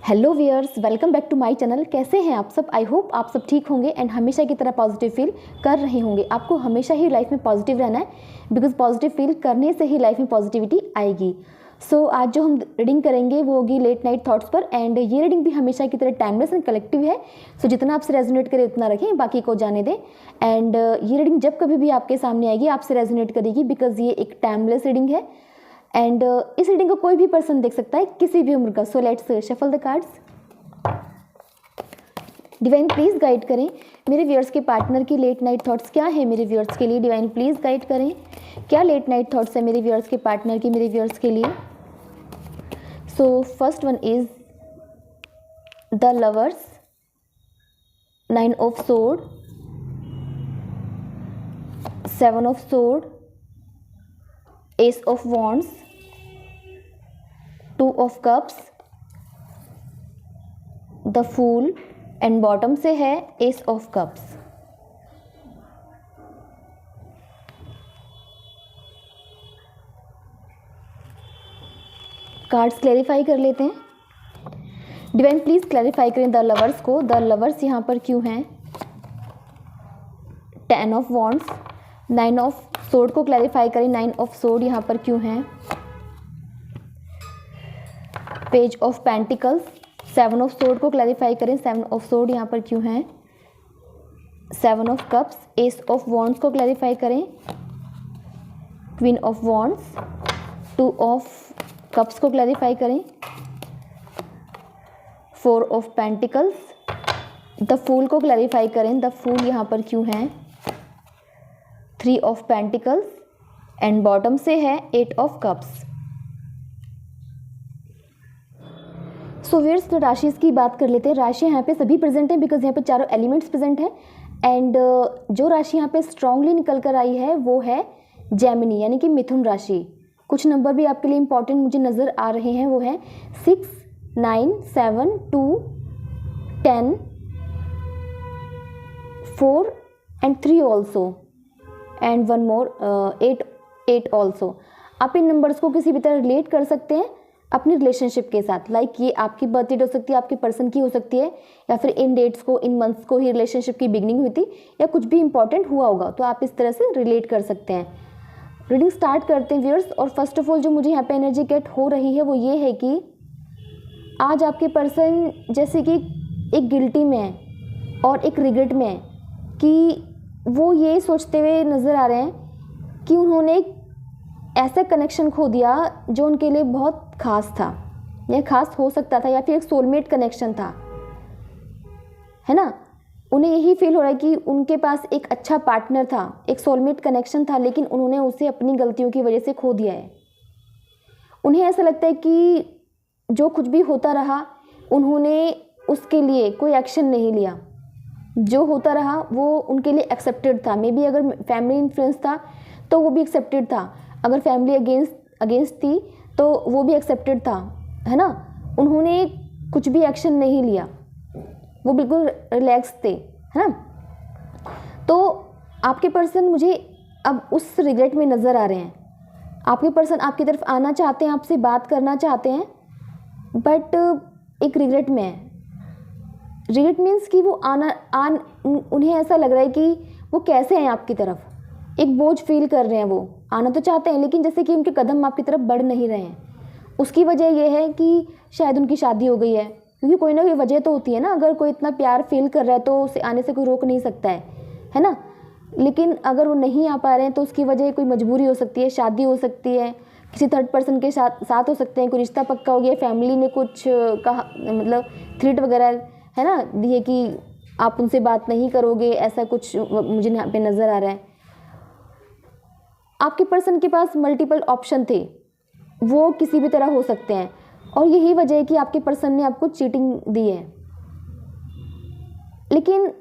Hello viewers, welcome back to my channel. कैसे हैं आप सब? आई होप आप सब ठीक होंगे एंड हमेशा की तरह पॉजिटिव फील कर रहे होंगे। आपको हमेशा ही लाइफ में पॉजिटिव रहना है बिकॉज पॉजिटिव फील करने से ही लाइफ में पॉजिटिविटी आएगी। आज जो हम रीडिंग करेंगे वो होगी लेट नाइट थॉट्स पर, एंड ये रीडिंग भी हमेशा की तरह टाइमलेस एंड कलेक्टिव है। जितना आपसे रेजोनेट करे उतना रखें, बाकी को जाने दें। एंड ये रीडिंग जब कभी भी आपके सामने आएगी आपसे रेजोनेट करेगी बिकॉज ये एक टाइमलेस रीडिंग है। एंड इस रीडिंग को कोई भी पर्सन देख सकता है, किसी भी उम्र का। So let's shuffle the cards. Divine please guide करें मेरे व्यूअर्स के पार्टनर की लेट नाइट थॉट्स क्या है मेरे व्यूअर्स के लिए। डिवाइन प्लीज़ गाइड करें क्या लेट नाइट थॉट्स है मेरे व्यूअर्स के पार्टनर की मेरे व्यूअर्स के लिए। So first one is the lovers, 9 of sword, 7 of sword, ace of wands, 2 of cups, the fool, and bottom से है ace of cups. Cards clarify कर लेते हैं। डिवाइन प्लीज क्लैरिफाई करें द लवर्स को। द लवर्स यहाँ पर क्यों हैं? 10 ऑफ वॉन्ड्स, 9 ऑफ सोर्ड को क्लैरिफाई करें। 9 ऑफ सोर्ड यहाँ पर क्यों हैं? Page of pentacles, 7 of sword को क्लैरिफाई करें। 7 ऑफ सोर्ड यहाँ पर क्यों हैं? 7 of cups, S of wands को क्लैरिफाई करें। Queen of wands, 2 of cups को क्लैरिफाई करें। 4 ऑफ पेंटिकल्स, द फूल को क्लैरिफाई करें। द फूल यहाँ पर क्यों हैं? 3 ऑफ पेंटिकल्स, एंड बॉटम से है 8 ऑफ कप्स। सो व्यूअर्स, तो राशि की बात कर लेते हैं। राशि यहाँ पे सभी प्रेजेंट हैं बिकॉज यहाँ पे चारों एलिमेंट्स प्रेजेंट हैं। एंड जो राशि यहाँ पे स्ट्रांगली निकल कर आई है वो है जेमिनी, यानी कि मिथुन राशि। कुछ नंबर भी आपके लिए इंपॉर्टेंट मुझे नज़र आ रहे हैं, वो हैं 6, 9, 7, 2, 10, 4 and 3 also, and 1 more 8 also. आप इन नंबर्स को किसी भी तरह रिलेट कर सकते हैं अपनी रिलेशनशिप के साथ। लाइक ये आपकी बर्थ डेट हो सकती है, आपके पर्सन की हो सकती है, या फिर इन डेट्स को, इन मंथ्स को ही रिलेशनशिप की बिगनिंग हुई थी, या कुछ भी इंपॉर्टेंट हुआ होगा, तो आप इस तरह से रिलेट कर सकते हैं। रीडिंग स्टार्ट करते हैं व्यूअर्स। और फर्स्ट ऑफ ऑल जो मुझे यहाँ पे एनर्जी गेट हो रही है वो ये है कि आज आपके पर्सन जैसे कि एक गिल्टी में है और एक रिग्रेट में है कि वो ये सोचते हुए नज़र आ रहे हैं कि उन्होंने एक ऐसा कनेक्शन खो दिया जो उनके लिए बहुत खास था, या खास हो सकता था, या फिर एक सोलमेट कनेक्शन था, है ना। उन्हें यही फील हो रहा है कि उनके पास एक अच्छा पार्टनर था, एक सोलमेट कनेक्शन था, लेकिन उन्होंने उसे अपनी गलतियों की वजह से खो दिया है। उन्हें ऐसा लगता है कि जो कुछ भी होता रहा उन्होंने उसके लिए कोई एक्शन नहीं लिया। जो होता रहा वो उनके लिए एक्सेप्टेड था। मे बी अगर फैमिली इन्फ्लुएंस था तो वो भी एक्सेप्टेड था, अगर फैमिली अगेंस्ट थी तो वो भी एक्सेप्टेड था, है ना। उन्होंने कुछ भी एक्शन नहीं लिया, वो बिल्कुल रिलैक्स थे, है ना। तो आपके पर्सन मुझे अब उस रिग्रेट में नज़र आ रहे हैं। आपके पर्सन आपकी तरफ आना चाहते हैं, आपसे बात करना चाहते हैं, बट एक रिग्रेट में है। रिग्रेट मीन्स कि वो उन्हें ऐसा लग रहा है कि वो कैसे हैं आपकी तरफ, एक बोझ फील कर रहे हैं। वो आना तो चाहते हैं लेकिन जैसे कि उनके कदम आपकी तरफ बढ़ नहीं रहे हैं। उसकी वजह यह है कि शायद उनकी शादी हो गई है, क्योंकि कोई ना कोई वजह तो होती है ना। अगर कोई इतना प्यार फील कर रहा है तो उसे आने से कोई रोक नहीं सकता है ना। लेकिन अगर वो नहीं आ पा रहे हैं तो उसकी वजह कोई मजबूरी हो सकती है, शादी हो सकती है, किसी थर्ड पर्सन के साथ हो सकते हैं, कोई रिश्ता पक्का हो गया, फैमिली ने कुछ कहा, मतलब थ्रेट वगैरह, है ना, दिए कि आप उनसे बात नहीं करोगे, ऐसा कुछ मुझे यहाँ पे नज़र आ रहा है। आपके पर्सन के पास मल्टीपल ऑप्शन थे, वो किसी भी तरह हो सकते हैं, और यही वजह है कि आपके पर्सन ने आपको चीटिंग दी है। लेकिन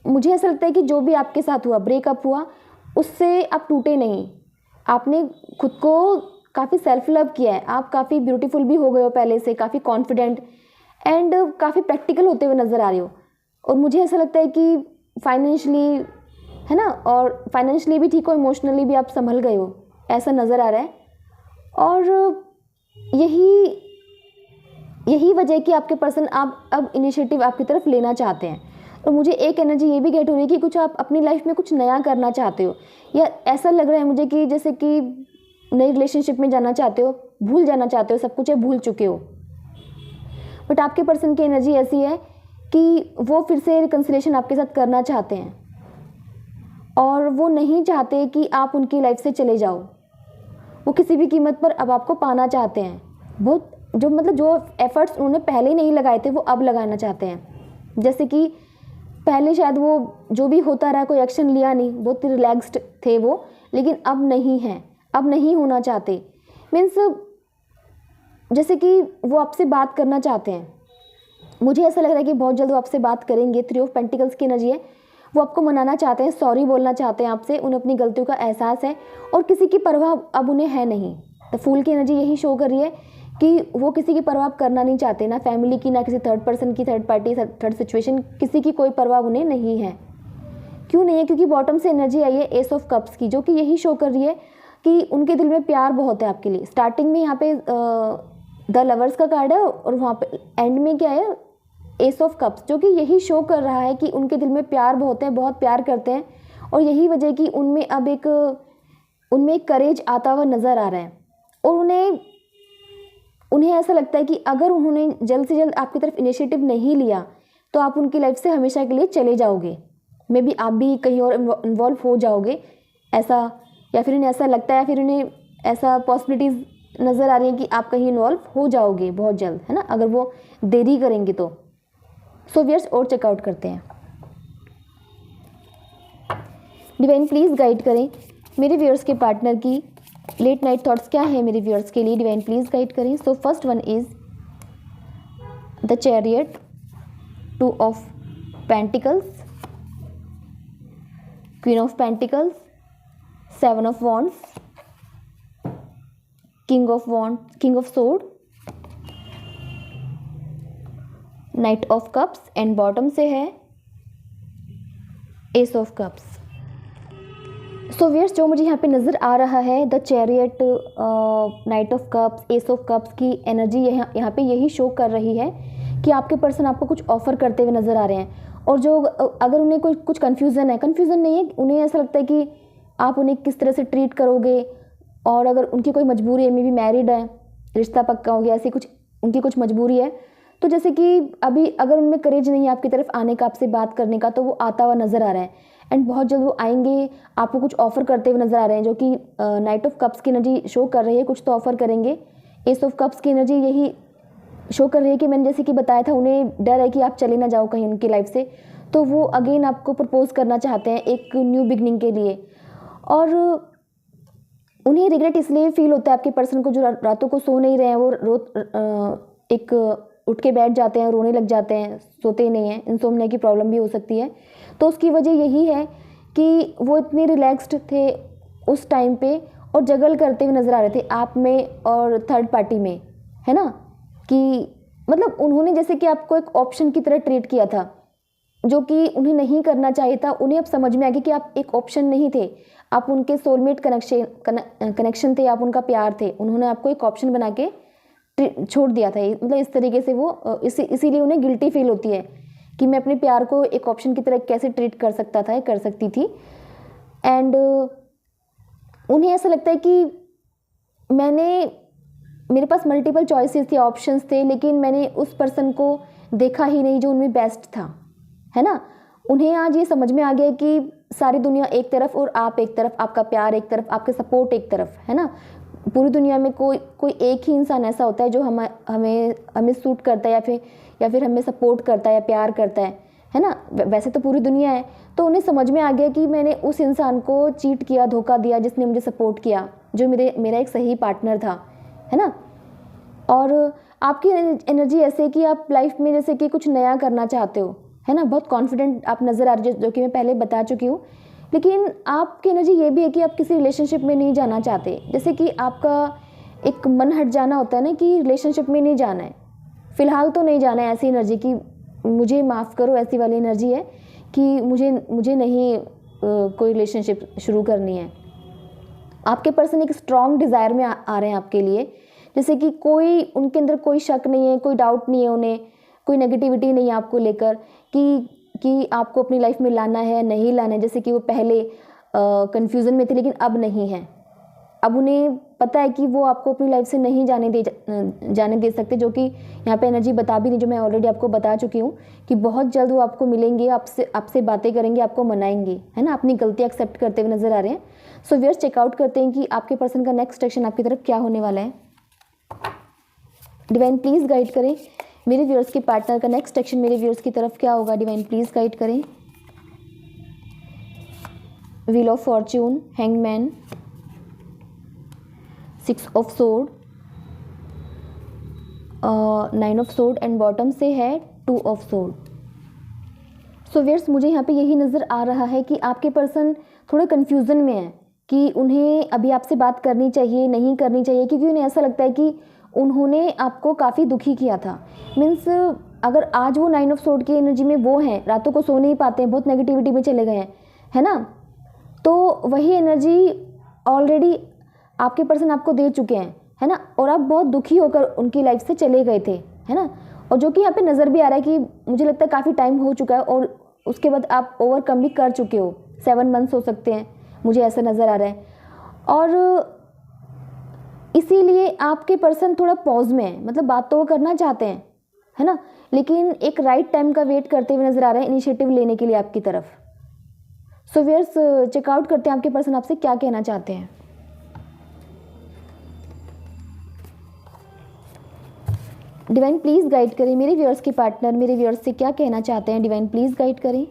मुझे ऐसा लगता है कि जो भी आपके साथ हुआ, ब्रेकअप हुआ, उससे आप टूटे नहीं। आपने खुद को काफ़ी सेल्फ लव किया है, आप काफ़ी ब्यूटीफुल भी हो गए हो पहले से, काफ़ी कॉन्फिडेंट एंड काफ़ी प्रैक्टिकल होते हुए नज़र आ रहे हो। और मुझे ऐसा लगता है कि फाइनेंशियली, है ना, और फाइनेंशियली भी ठीक हो, इमोशनली भी आप संभल गए हो, ऐसा नज़र आ रहा है। और यही यही वजह है कि आपके पर्सन आप अब इनिशिएटिव आपकी तरफ लेना चाहते हैं। और मुझे एक एनर्जी ये भी गेट हो रही है कि कुछ आप अपनी लाइफ में कुछ नया करना चाहते हो, या ऐसा लग रहा है मुझे कि जैसे कि नई रिलेशनशिप में जाना चाहते हो, भूल जाना चाहते हो, सब कुछ है भूल चुके हो। बट आपके पर्सन की एनर्जी ऐसी है कि वो फिर से रिकंसिलिएशन आपके साथ करना चाहते हैं, और वो नहीं चाहते कि आप उनकी लाइफ से चले जाओ। वो किसी भी कीमत पर अब आपको पाना चाहते हैं। बहुत जो एफर्ट्स उन्होंने पहले नहीं लगाए थे वो अब लगाना चाहते हैं। जैसे कि पहले शायद वो जो भी होता रहा कोई एक्शन लिया नहीं, बहुत रिलैक्स्ड थे वो, लेकिन अब नहीं है, अब नहीं होना चाहते। मीन्स जैसे कि वो आपसे बात करना चाहते हैं। मुझे ऐसा लग रहा है कि बहुत जल्द वो आपसे बात करेंगे। 3 ऑफ पेंटिकल्स की एनर्जी है। वो आपको मनाना चाहते हैं, सॉरी बोलना चाहते हैं आपसे, उन्हें अपनी गलतियों का एहसास है और किसी की परवाह अब उन्हें है नहीं। द फूल की एनर्जी यही शो कर रही है कि वो किसी की परवाह करना नहीं चाहते, ना फैमिली की, ना किसी थर्ड पर्सन की, थर्ड पार्टी, थर्ड सिचुएशन, किसी की कोई परवाह उन्हें नहीं है। क्यों नहीं है? क्योंकि बॉटम से एनर्जी आई है एस ऑफ कप्स की, जो कि यही शो कर रही है कि उनके दिल में प्यार बहुत है आपके लिए। स्टार्टिंग में यहाँ पे द लवर्स का कार्ड है और वहाँ पे एंड में क्या है, एस ऑफ कप्स, जो कि यही शो कर रहा है कि उनके दिल में प्यार बहुत है, बहुत प्यार करते हैं। और यही वजह कि उनमें अब उनमें एक करेज आता हुआ नज़र आ रहा है। और उन्हें ऐसा लगता है कि अगर उन्होंने जल्द से जल्द आपकी तरफ इनिशिएटिव नहीं लिया तो आप उनकी लाइफ से हमेशा के लिए चले जाओगे। मे बी आप भी कहीं और इन्वॉल्व हो जाओगे ऐसा, या फिर उन्हें ऐसा लगता है, या फिर उन्हें ऐसा पॉसिबिलिटीज़ नज़र आ रही है कि आप कहीं इन्वॉल्व हो जाओगे बहुत जल्द, है ना, अगर वो देरी करेंगे तो। सो व्यूअर्स, और चेकआउट करते हैं। डिवाइन प्लीज़ गाइड करें मेरे व्यूअर्स के पार्टनर की लेट नाइट थॉट्स क्या है मेरे व्यूअर्स के लिए। डिवाइन प्लीज़ गाइड करें। So first one is the chariot, 2 of pentacles, queen of pentacles, 7 of wands, king of sword, night of cups, and bottom से है ace of cups. So viewers, जो मुझे यहाँ पे नज़र आ रहा है, the chariot, night of cups, S of cups की एनर्जी यहाँ पे यही शो कर रही है कि आपके पर्सन आपको कुछ ऑफर करते हुए नज़र आ रहे हैं। और जो अगर उन्हें कुछ कन्फ्यूज़न नहीं है, उन्हें ऐसा लगता है कि आप उन्हें किस तरह से ट्रीट करोगे, और अगर उनकी कोई मजबूरी है, मे बी मैरिड है, रिश्ता पक्का हो गया, ऐसी कुछ उनकी कुछ मजबूरी है, तो जैसे कि अभी अगर उनमें करेज नहीं है आपकी तरफ आने का, आपसे बात करने का, तो वो आता हुआ नज़र आ रहा है। एंड बहुत जल्द वो आएंगे, आपको कुछ ऑफर करते हुए नज़र आ रहे हैं, जो कि नाइट ऑफ कप्स की एनर्जी शो कर रही है, कुछ तो ऑफर करेंगे। एस ऑफ कप्स की एनर्जी यही शो कर रही है कि मैंने जैसे कि बताया था, उन्हें डर है कि आप चले ना जाओ कहीं उनकी लाइफ से, तो वो अगेन आपको प्रपोज करना चाहते हैं एक न्यू बिगनिंग के लिए। और उन्हें रिग्रेट इसलिए फील होता है आपके पर्सन को, जो रातों को सो नहीं रहे हैं, वो एक उठ के बैठ जाते हैं, रोने लग जाते हैं, सोते ही नहीं हैं, इंसोम्निया की प्रॉब्लम भी हो सकती है। तो उसकी वजह यही है कि वो इतने रिलैक्स्ड थे उस टाइम पे और जगल करते हुए नज़र आ रहे थे आप में और थर्ड पार्टी में, है ना, कि मतलब उन्होंने जैसे कि आपको एक ऑप्शन की तरह ट्रीट किया था, जो कि उन्हें नहीं करना चाहिए था। उन्हें अब समझ में आ गया कि आप एक ऑप्शन नहीं थे, आप उनके सोलमेट कनेक्शन थे, आप उनका प्यार थे। उन्होंने आपको एक ऑप्शन बना के छोड़ दिया था, मतलब इस तरीके से वो इसीलिए उन्हें गिल्टी फील होती है कि मैं अपने प्यार को एक ऑप्शन की तरह कैसे ट्रीट कर सकता था, कर सकती थी। एंड उन्हें ऐसा लगता है कि मेरे पास मल्टीपल चॉइसेस थी, ऑप्शंस थे, लेकिन मैंने उस पर्सन को देखा ही नहीं जो उनमें बेस्ट था, है ना। उन्हें आज ये समझ में आ गया कि सारी दुनिया एक तरफ और आप एक तरफ, आपका प्यार एक तरफ, आपके सपोर्ट एक तरफ, है ना। पूरी दुनिया में कोई एक ही इंसान ऐसा होता है जो हमें सूट करता है या फिर हमें सपोर्ट करता है या प्यार करता है ना। वैसे तो पूरी दुनिया है। तो उन्हें समझ में आ गया कि मैंने उस इंसान को चीट किया, धोखा दिया, जिसने मुझे सपोर्ट किया, जो मेरा एक सही पार्टनर था, है ना। और आपकी एनर्जी ऐसे है कि आप लाइफ में जैसे कि कुछ नया करना चाहते हो, है ना, बहुत कॉन्फिडेंट आप नज़र आ रहे हो, जो कि मैं पहले बता चुकी हूँ। लेकिन आपकी एनर्जी ये भी है कि आप किसी रिलेशनशिप में नहीं जाना चाहते। जैसे कि आपका एक मन हट जाना होता है ना कि रिलेशनशिप में नहीं जाना है, फ़िलहाल तो नहीं जाना है। ऐसी एनर्जी की मुझे माफ़ करो, ऐसी वाली एनर्जी है कि मुझे नहीं कोई रिलेशनशिप शुरू करनी है। आपके पर्सन एक स्ट्रॉन्ग डिज़ायर में आ रहे हैं आपके लिए जैसे कि कोई उनके अंदर कोई शक नहीं है, कोई डाउट नहीं है, उन्हें कोई नेगेटिविटी नहीं है आपको लेकर कि आपको अपनी लाइफ में लाना है या नहीं लाना है। जैसे कि वो पहले कन्फ्यूज़न में थे लेकिन अब नहीं है। अब उन्हें पता है कि वो आपको अपनी लाइफ से नहीं जाने दे सकते, जो कि यहाँ पे एनर्जी बता भी नहीं, जो मैं ऑलरेडी आपको बता चुकी हूँ कि बहुत जल्द वो आपको मिलेंगे, आपसे बातें करेंगे, आपको मनाएंगे, है ना, अपनी गलतियाँ एक्सेप्ट करते हुए नजर आ रहे हैं। सो व्यूअर्स, चेकआउट करते हैं कि आपके पर्सन का नेक्स्ट एक्शन आपकी तरफ क्या होने वाला है। डिवाइन प्लीज़ गाइड करें मेरे व्यूअर्स के पार्टनर का नेक्स्ट एक्शन मेरे व्यूअर्स की तरफ क्या होगा। डिवाइन प्लीज़ गाइड करें। Wheel of Fortune, hangman, 6 of sword, 9 of sword and bottom से है 2 ऑफ सोर्ड। सो व्यूअर्स, मुझे यहाँ पे यही नज़र आ रहा है कि आपके पर्सन थोड़े कन्फ्यूज़न में है कि उन्हें अभी आपसे बात करनी चाहिए नहीं करनी चाहिए, क्योंकि उन्हें ऐसा लगता है कि उन्होंने आपको काफ़ी दुखी किया था। मीन्स अगर आज वो 9 ऑफ सोर्ड की एनर्जी में वो हैं, रातों को सो नहीं पाते हैं, बहुत नेगेटिविटी में चले गए हैं, है ना, तो वही एनर्जी ऑलरेडी आपके पर्सन आपको दे चुके हैं, है ना, और आप बहुत दुखी होकर उनकी लाइफ से चले गए थे, है ना, और जो कि यहाँ पे नज़र भी आ रहा है कि मुझे लगता है काफ़ी टाइम हो चुका है और उसके बाद आप ओवरकम भी कर चुके हो। 7 मंथ्स हो सकते हैं, मुझे ऐसा नज़र आ रहा है। और इसीलिए आपके पर्सन थोड़ा पॉज में है, मतलब बात तो वो करना चाहते हैं, है ना, लेकिन एक राइट टाइम का वेट करते हुए नज़र आ रहे हैं इनिशिएटिव लेने के लिए आपकी तरफ। सो व्यूअर्स, चेकआउट करते हैं आपके पर्सन आपसे क्या कहना चाहते हैं। डिवाइन प्लीज़ गाइड करें मेरे व्यूअर्स के पार्टनर मेरे व्यूअर्स से क्या कहना चाहते हैं। डिवाइन प्लीज़ गाइड करें।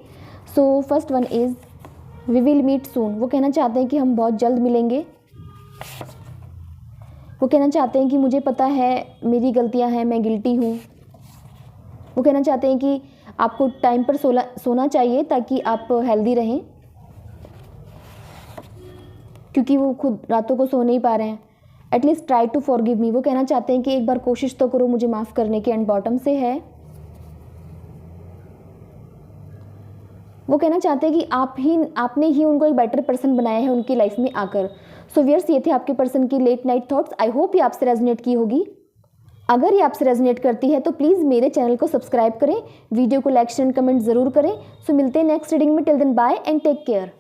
So first one is we will meet soon. वो कहना चाहते हैं कि हम बहुत जल्द मिलेंगे। वो कहना चाहते हैं कि मुझे पता है मेरी गलतियां हैं, मैं गिल्टी हूँ। वो कहना चाहते हैं कि आपको टाइम पर सोना चाहिए ताकि आप हेल्दी रहें, क्योंकि वो खुद रातों को सो नहीं पा रहे हैं। At least try to forgive me. वो कहना चाहते हैं कि एक बार कोशिश तो करो मुझे माफ़ करने की। एंड बॉटम से है वो कहना चाहते हैं कि आपने ही उनको एक बेटर पर्सन बनाया है उनकी लाइफ में आकर। सो व्यूअर्स, ये थे आपके पर्सन की late night thoughts. I hope ये आपसे रेजोनेट की होगी। अगर ये आपसे रेजोनेट करती है तो प्लीज़ मेरे चैनल को सब्सक्राइब करें, वीडियो को लाइक शेयर कमेंट ज़रूर करें। सो मिलते हैं नेक्स्ट रीडिंग में। Till then bye and take care.